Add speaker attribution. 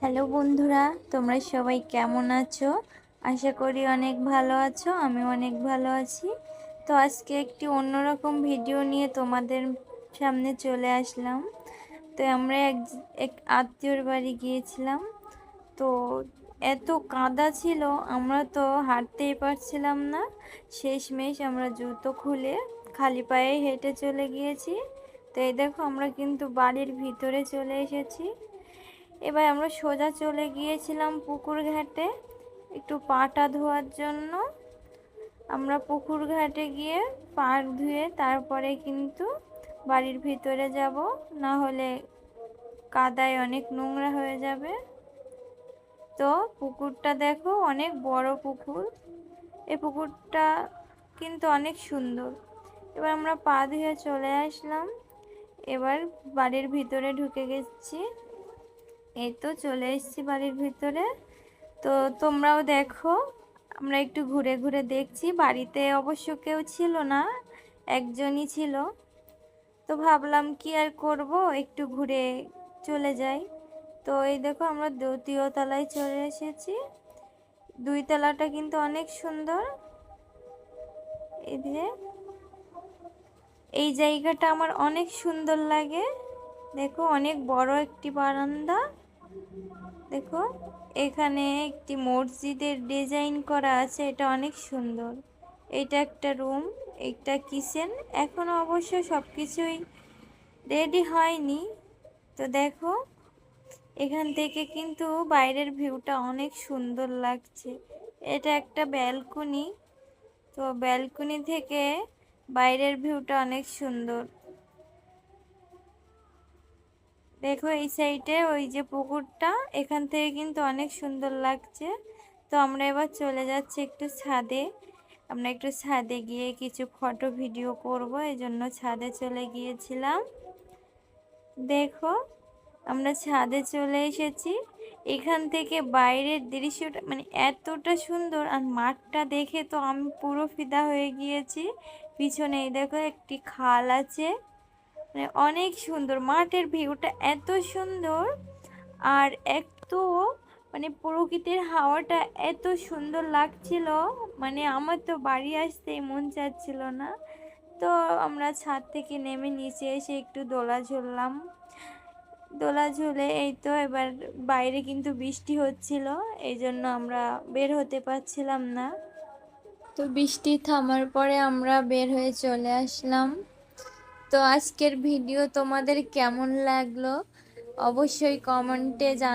Speaker 1: Hello বন্ধুরা, তোমরা সবাই কেমন আছো? আশা করি অনেক ভালো আছো। আমি অনেক ভালো আছি। তো আজকে একটি অন্যরকম ভিডিও নিয়ে তোমাদের সামনে চলে আসলাম। তো আমরা এক আত্মীয়র বাড়ি গিয়েছিলাম। তো এত কাদা ছিল, আমরা তো হাঁটতেই পারছিলাম না। শেষমেশ আমরা জুতো খুলে খালি পায়ে হেঁটে চলে গিয়েছি। তো এই দেখো, আমরা কিন্তু বাড়ির ভিতরে চলে এসেছি। এবার আমরা সোজা চলে গিয়েছিলাম পুকুর ঘাটে একটু পাটা ধোয়ার জন্য। আমরা পুকুর ঘাটে গিয়ে পা ধুয়ে তারপরে কিন্তু বাড়ির ভিতরে যাব, না হলে কাদায় অনেক নোংরা হয়ে যাবে। তো পুকুরটা দেখো, অনেক বড় পুকুর। এই পুকুরটা কিন্তু অনেক সুন্দর। এবার আমরা পা ধুয়ে চলে আসলাম। এবার বাড়ির ভিতরে ঢুকে গেছি। এই তো চলে এসেছি বাড়ির ভিতরে। তো তোমরাও দেখো, আমরা একটু ঘুরে ঘুরে দেখছি। বাড়িতে অবশ্য কেউ ছিল না, একজনই ছিল। তো ভাবলাম কি আর করব, একটু ঘুরে চলে যাই। তো এই দেখো, আমরা দ্বিতীয় তলায় চলে এসেছি। দুই তলাটা কিন্তু অনেক সুন্দর। এই যে এই জায়গাটা আমার অনেক সুন্দর লাগে। দেখো, অনেক বড় একটি বারান্দা। দেখো, এখানে একটি মসজিদের ডিজাইন করা আছে, এটা অনেক সুন্দর। এটা একটা রুম, একটা কিচেন। এখনো অবশ্য সবকিছুই রেডি হয়নি। তো দেখো, এখান থেকে কিন্তু বাইরের ভিউটা অনেক সুন্দর লাগছে। এটা একটা ব্যালকনি। তো ব্যালকনি থেকে বাইরের ভিউটা অনেক সুন্দর। দেখো, এই সাইডে ওই যে পুকুরটা, এখান থেকে কিন্তু অনেক সুন্দর লাগছে। তো আমরা এবার চলে যাচ্ছি একটু ছাদে। আমরা একটু ছাদে গিয়ে কিছু ফটো ভিডিও করব, এই জন্য ছাদে চলে গিয়েছিলাম। দেখো, আমরা ছাদে চলে এসেছি। এখান থেকে বাইরের দৃশ্যটা মানে এতটা সুন্দর, আর মাঠটা দেখে তো আমি পুরো ফিদা হয়ে গিয়েছি। পিছনে এই দেখো, একটি খাল আছে। মানে অনেক সুন্দর, মাঠের ভিউটা এত সুন্দর। আর এত মানে প্রকৃতির হাওয়াটা এত সুন্দর লাগছিল, মানে আমার তো বাড়ি আসতেই মন চাচ্ছিল না। তো আমরা ছাদ থেকে নেমে নিচে এসে একটু দোলা ঝুললাম। দোলা ঝুলে এই তো এবার বাইরে কিন্তু বৃষ্টি হচ্ছিল, এই জন্য আমরা বের হতে পারছিলাম না। তো বৃষ্টি থামার পরে আমরা বের হয়ে চলে আসলাম। তো আজকের ভিডিও তোমাদের কেমন লাগলো অবশ্যই কমেন্টে জানাও।